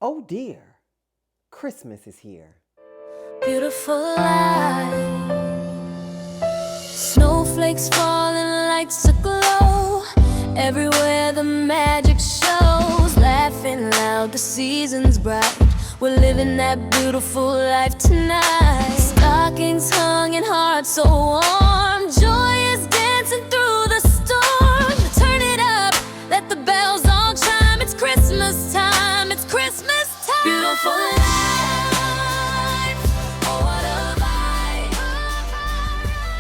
Oh dear, Christmas is here. Beautiful light, snowflakes falling, lights aglow. Everywhere the magic shows, laughing loud, the season's bright. We're living that beautiful life tonight. Stockings hung and hearts so warm. Joy is dancing through the storm. Turn it up, let the bells all chime. It's Christmas time, it's Christmas time. Beautiful life, oh what a vibe.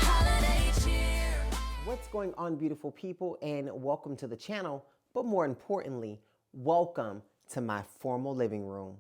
Holiday cheer. What's going on, beautiful people, and welcome to the channel, but more importantly, welcome to my formal living room.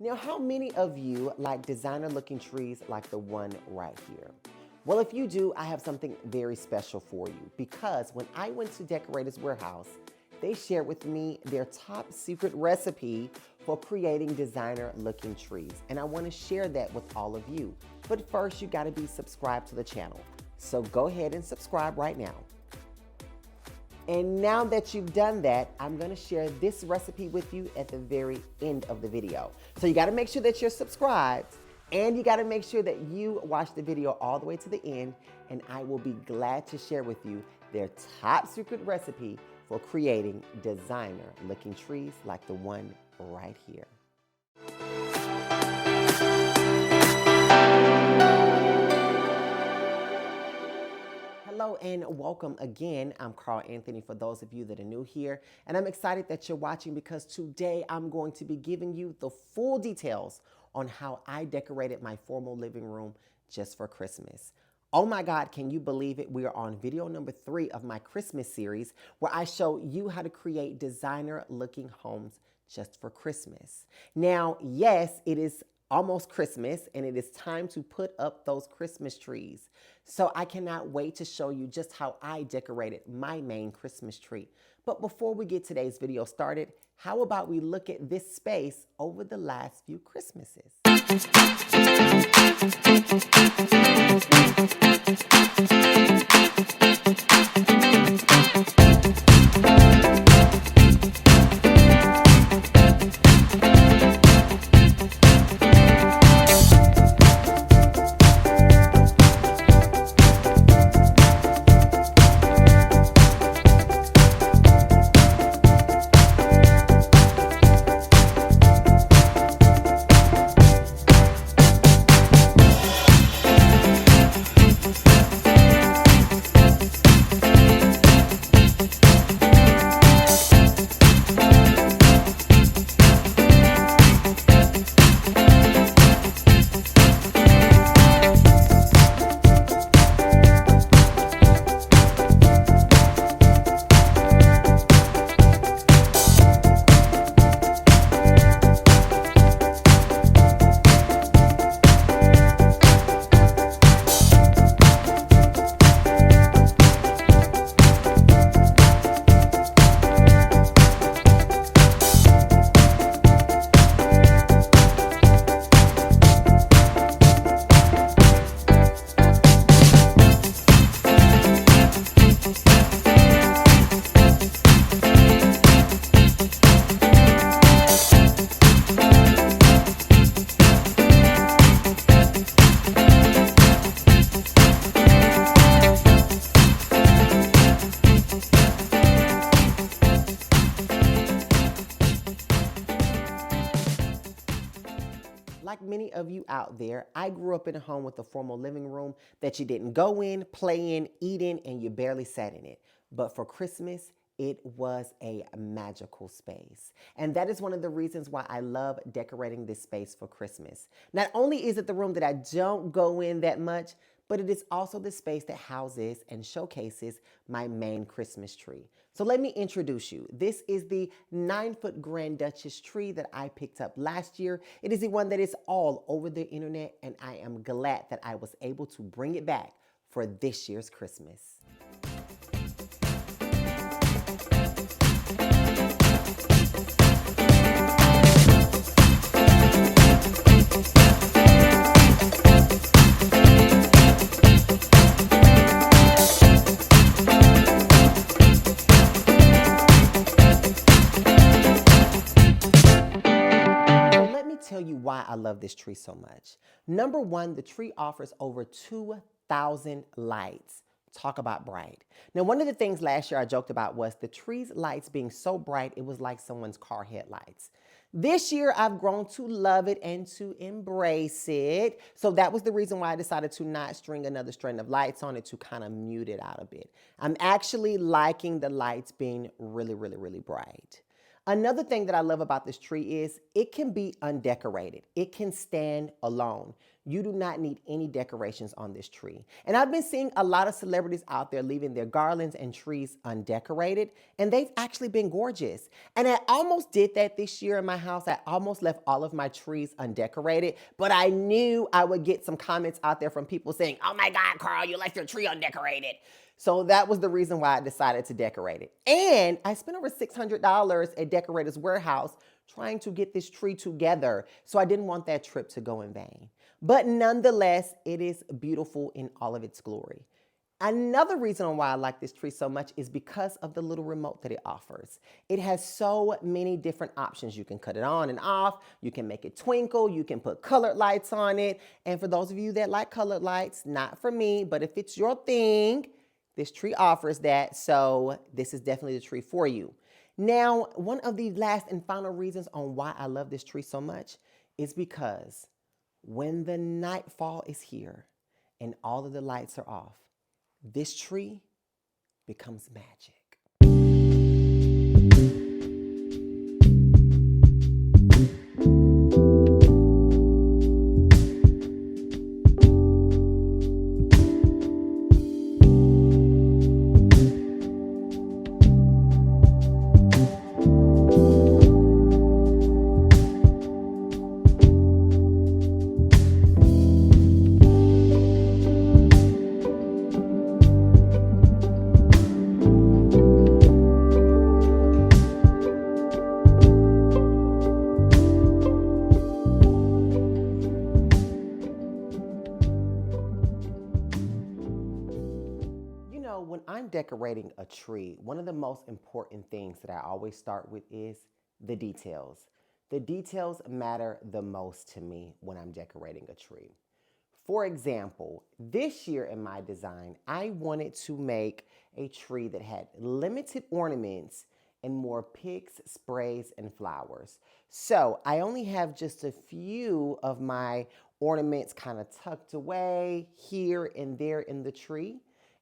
Now, how many of you like designer looking trees like the one right here? Well, if you do, I have something very special for you, because when I went to Decorators Warehouse, they shared with me their top secret recipe for creating designer looking trees. And I want to share that with all of you. But first, you got to be subscribed to the channel. So go ahead and subscribe right now. And now that you've done that, I'm going to share this recipe with you at the very end of the video. So you got to make sure that you're subscribed, and you got to make sure that you watch the video all the way to the end, and I will be glad to share with you their top secret recipe for creating designer looking trees like the one right here. Hello and welcome again. I'm Carl Anthony for those of you that are new here, and I'm excited that you're watching because today I'm going to be giving you the full details on how I decorated my formal living room just for Christmas. Oh my God, can you believe it? We are on video number 3 of my Christmas series where I show you how to create designer looking homes just for Christmas. Now, yes, it is almost Christmas and it is time to put up those Christmas trees. So I cannot wait to show you just how I decorated my main Christmas tree. But before we get today's video started, how about we look at this space over the last few Christmases? Like many of you out there, I grew up in a home with a formal living room that you didn't go in, play in, eat in, and you barely sat in it. But for Christmas, it was a magical space. And that is one of the reasons why I love decorating this space for Christmas. Not only is it the room that I don't go in that much, but it is also the space that houses and showcases my main Christmas tree. So let me introduce you. This is the 9-foot Grand Duchess tree that I picked up last year. It is the one that is all over the internet, and I am glad that I was able to bring it back for this year's Christmas. Tell you why I love this tree so much. Number one, the tree offers over 2,000 lights. Talk about bright. Now, one of the things last year I joked about was the tree's lights being so bright, it was like someone's car headlights. This year, I've grown to love it and to embrace it. So that was the reason why I decided to not string another strand of lights on it to kind of mute it out a bit. I'm actually liking the lights being really, really, really bright. Another thing that I love about this tree is it can be undecorated. It can stand alone. You do not need any decorations on this tree. And I've been seeing a lot of celebrities out there leaving their garlands and trees undecorated, and they've actually been gorgeous. And I almost did that this year in my house. I almost left all of my trees undecorated, but I knew I would get some comments out there from people saying, "Oh my God, Carl, you left your tree undecorated." So that was the reason why I decided to decorate it. And I spent over $600 at Decorator's Warehouse trying to get this tree together. So I didn't want that trip to go in vain. But nonetheless, it is beautiful in all of its glory. Another reason why I like this tree so much is because of the little remote that it offers. It has so many different options. You can cut it on and off. You can make it twinkle. You can put colored lights on it. And for those of you that like colored lights, not for me, but if it's your thing, this tree offers that, so this is definitely the tree for you. Now, one of the last and final reasons on why I love this tree so much is because when the nightfall is here and all of the lights are off, this tree becomes magic. When I'm decorating a tree, one of the most important things that I always start with is the details. The details matter the most to me when I'm decorating a tree. For example, this year in my design, I wanted to make a tree that had limited ornaments and more picks, sprays, and flowers. So I only have just a few of my ornaments kind of tucked away here and there in the tree.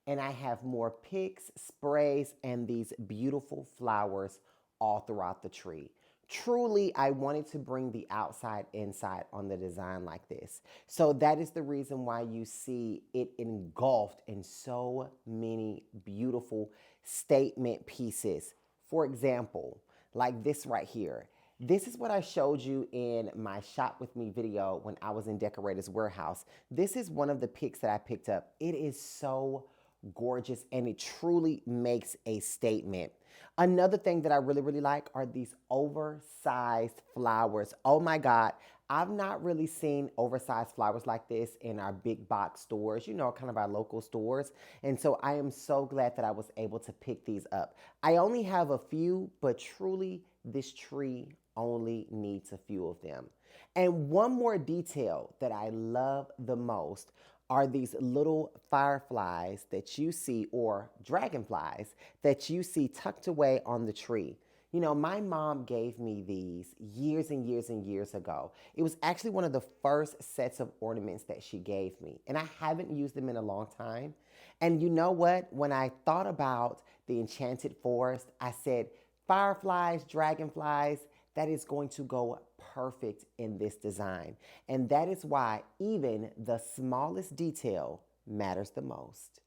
And I have more picks, sprays, and these beautiful flowers all throughout the tree. Truly, I wanted to bring the outside inside on the design like this. So that is the reason why you see it engulfed in so many beautiful statement pieces. For example, like this right here. This is what I showed you in my Shop With Me video when I was in Decorator's Warehouse. This is one of the picks that I picked up. It is so gorgeous and it truly makes a statement. Another thing that I really, really like are these oversized flowers. Oh my God, I've not really seen oversized flowers like this in our big box stores, you know, kind of our local stores. And so I am so glad that I was able to pick these up. I only have a few, but truly this tree only needs a few of them. And one more detail that I love the most are these little fireflies that you see, or dragonflies that you see tucked away on the tree. You know, my mom gave me these years and years and years ago. It was actually one of the first sets of ornaments that she gave me, and I haven't used them in a long time. And you know what? When I thought about the Enchanted Forest, I said, fireflies, dragonflies, that is going to go perfect in this design. And that is why even the smallest detail matters the most.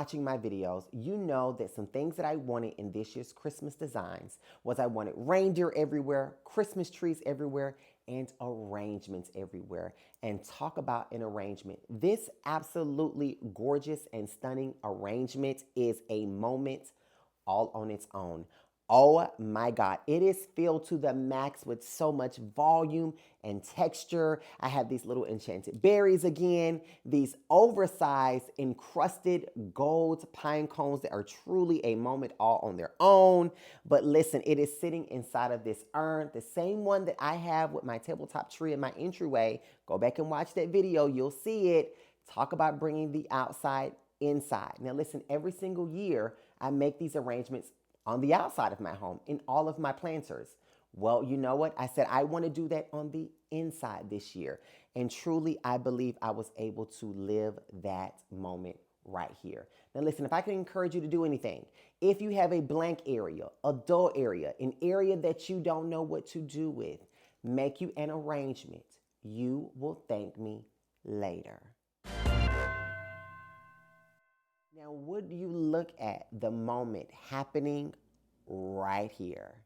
watching my videos, you know that some things that I wanted in this year's Christmas designs was I wanted reindeer everywhere, Christmas trees everywhere, and arrangements everywhere. And talk about an arrangement. This absolutely gorgeous and stunning arrangement is a moment all on its own. Oh my God, it is filled to the max with so much volume and texture. I have these little enchanted berries again, these oversized encrusted gold pine cones that are truly a moment all on their own. But listen, it is sitting inside of this urn, the same one that I have with my tabletop tree in my entryway. Go back and watch that video, you'll see it. Talk about bringing the outside inside. Now listen, every single year I make these arrangements on the outside of my home in all of my planters. Well, you know what? I said I want to do that on the inside this year. And truly, I believe I was able to live that moment right here. Now listen, if I can encourage you to do anything, if you have a blank area, a dull area, an area that you don't know what to do with, make you an arrangement. You will thank me later. Now, would you look at the moment happening right here?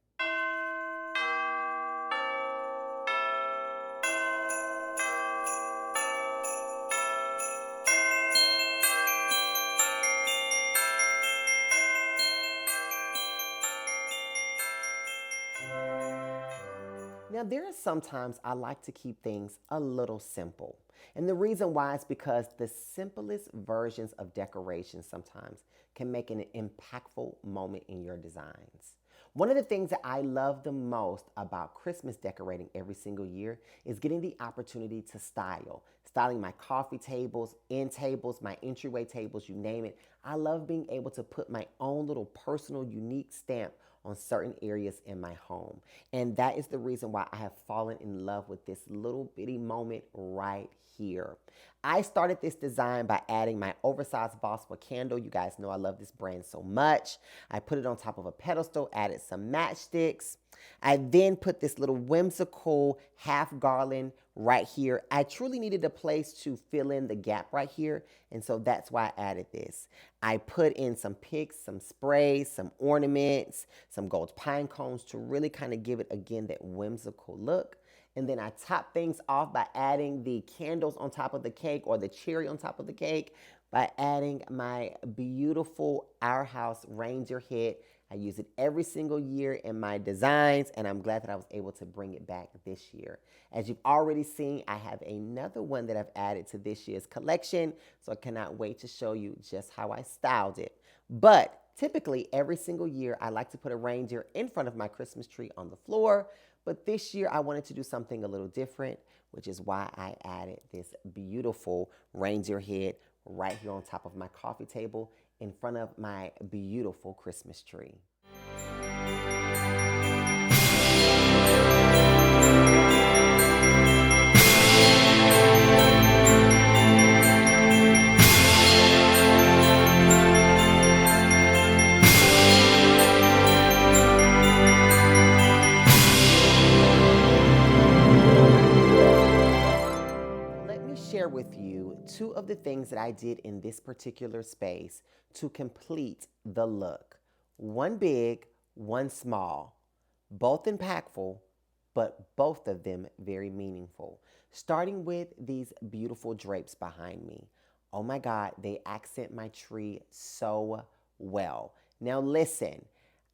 Now, there are sometimes I like to keep things a little simple. And the reason why is because the simplest versions of decoration sometimes can make an impactful moment in your designs. One of the things that I love the most about Christmas decorating every single year is getting the opportunity to styling my coffee tables, end tables, my entryway tables, you name it. I love being able to put my own little personal unique stamp on certain areas in my home. And that is the reason why I have fallen in love with this little bitty moment right here. I started this design by adding my oversized Boswell candle. You guys know I love this brand so much. I put it on top of a pedestal, added some matchsticks. I then put this little whimsical half garland right here. I truly needed a place to fill in the gap right here, and so that's why I added this. I put in some picks, some sprays, some ornaments, some gold pine cones to really kind of give it, again, that whimsical look. And then I top things off by adding the candles on top of the cake, or the cherry on top of the cake, by adding my beautiful Our House reindeer head. I use it every single year in my designs, and I'm glad that I was able to bring it back this year. As you've already seen, I have another one that I've added to this year's collection, so I cannot wait to show you just how I styled it. But typically, every single year, I like to put a reindeer in front of my Christmas tree on the floor. But this year, I wanted to do something a little different, which is why I added this beautiful reindeer head right here on top of my coffee table in front of my beautiful Christmas tree. Share with you two of the things that I did in this particular space to complete the look. One big, one small, both impactful, but both of them very meaningful. Starting with these beautiful drapes behind me. Oh my God, they accent my tree so well. Now listen,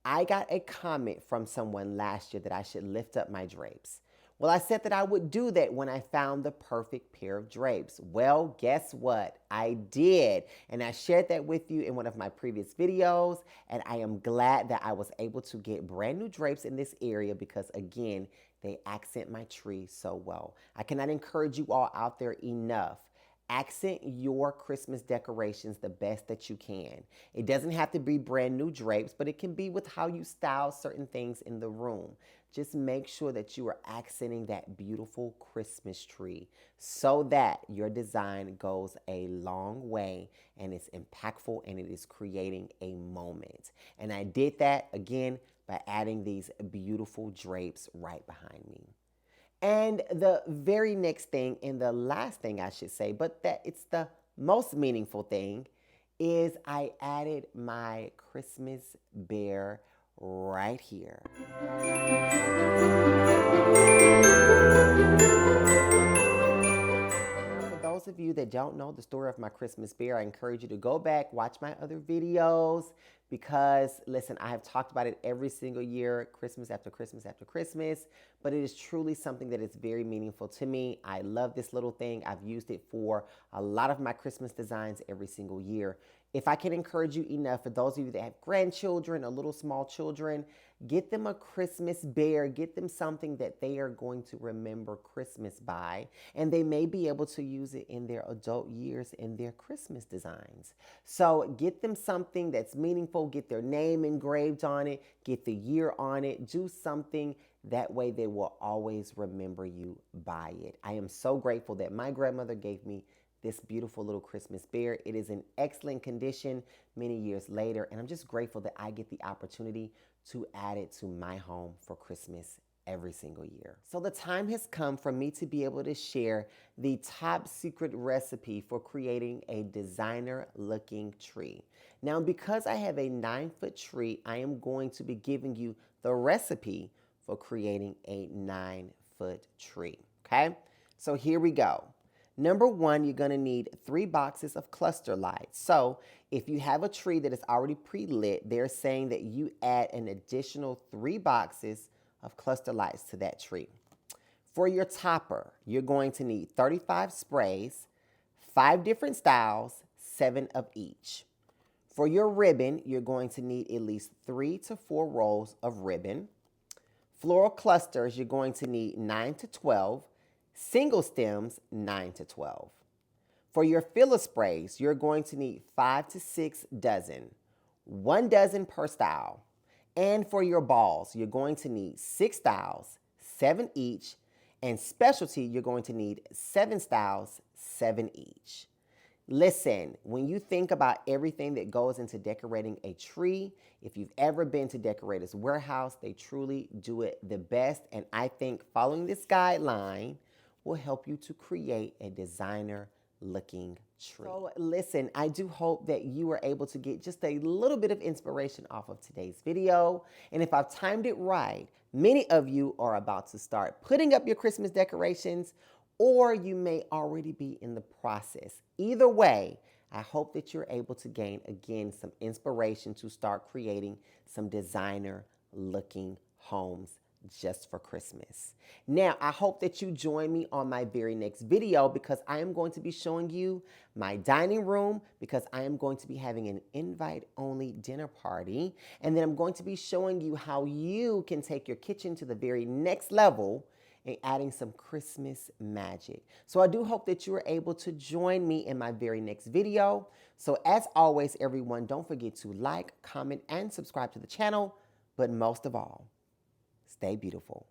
I got a comment from someone last year that I should lift up my drapes. Well, I said that I would do that when I found the perfect pair of drapes. Well, guess what? I did. And I shared that with you in one of my previous videos. And I am glad that I was able to get brand new drapes in this area because, again, they accent my tree so well. I cannot encourage you all out there enough. Accent your Christmas decorations the best that you can. It doesn't have to be brand new drapes, but it can be with how you style certain things in the room. Just make sure that you are accenting that beautiful Christmas tree so that your design goes a long way and it's impactful and it is creating a moment. And I did that, again, by adding these beautiful drapes right behind me. And the very next thing, and the last thing I should say, but that it's the most meaningful thing, is I added my Christmas bear right here. For those of you that don't know the story of my Christmas bear, I encourage you to go back, watch my other videos, because listen, I have talked about it every single year, Christmas after Christmas after Christmas, but it is truly something that is very meaningful to me. I love this little thing. I've used it for a lot of my Christmas designs every single year. If I can encourage you enough, for those of you that have grandchildren or little small children, get them a Christmas bear, get them something that they are going to remember Christmas by, and they may be able to use it in their adult years in their Christmas designs. So get them something that's meaningful, get their name engraved on it, get the year on it, do something that way they will always remember you by it. I am so grateful that my grandmother gave me this beautiful little Christmas bear. It is in excellent condition many years later, and I'm just grateful that I get the opportunity to add it to my home for Christmas every single year. So the time has come for me to be able to share the top secret recipe for creating a designer looking tree. Now, because I have a 9-foot tree, I am going to be giving you the recipe for creating a 9-foot tree, okay? So here we go. Number one, you're going to need 3 boxes of cluster lights. So if you have a tree that is already pre-lit, they're saying that you add an additional 3 boxes of cluster lights to that tree. For your topper, you're going to need 35 sprays, 5 different styles, 7 of each. For your ribbon, you're going to need at least 3 to 4 rolls of ribbon. Floral clusters, you're going to need 9 to 12. Single stems, 9 to 12. For your filler sprays, you're going to need 5 to 6 dozen, 1 dozen per style. And for your balls, you're going to need 6 styles, 7 each. And specialty, you're going to need 7 styles, 7 each. Listen, when you think about everything that goes into decorating a tree, if you've ever been to Decorator's Warehouse, they truly do it the best. And I think following this guideline will help you to create a designer looking tree. So listen, I do hope that you were able to get just a little bit of inspiration off of today's video. And if I've timed it right, many of you are about to start putting up your Christmas decorations, or you may already be in the process. Either way, I hope that you're able to gain, again, some inspiration to start creating some designer looking homes just for Christmas. Now, I hope that you join me on my very next video, because I am going to be showing you my dining room, because I am going to be having an invite-only dinner party. And then I'm going to be showing you how you can take your kitchen to the very next level and adding some Christmas magic. So I do hope that you are able to join me in my very next video. So as always, everyone, don't forget to like, comment, and subscribe to the channel. But most of all, stay beautiful.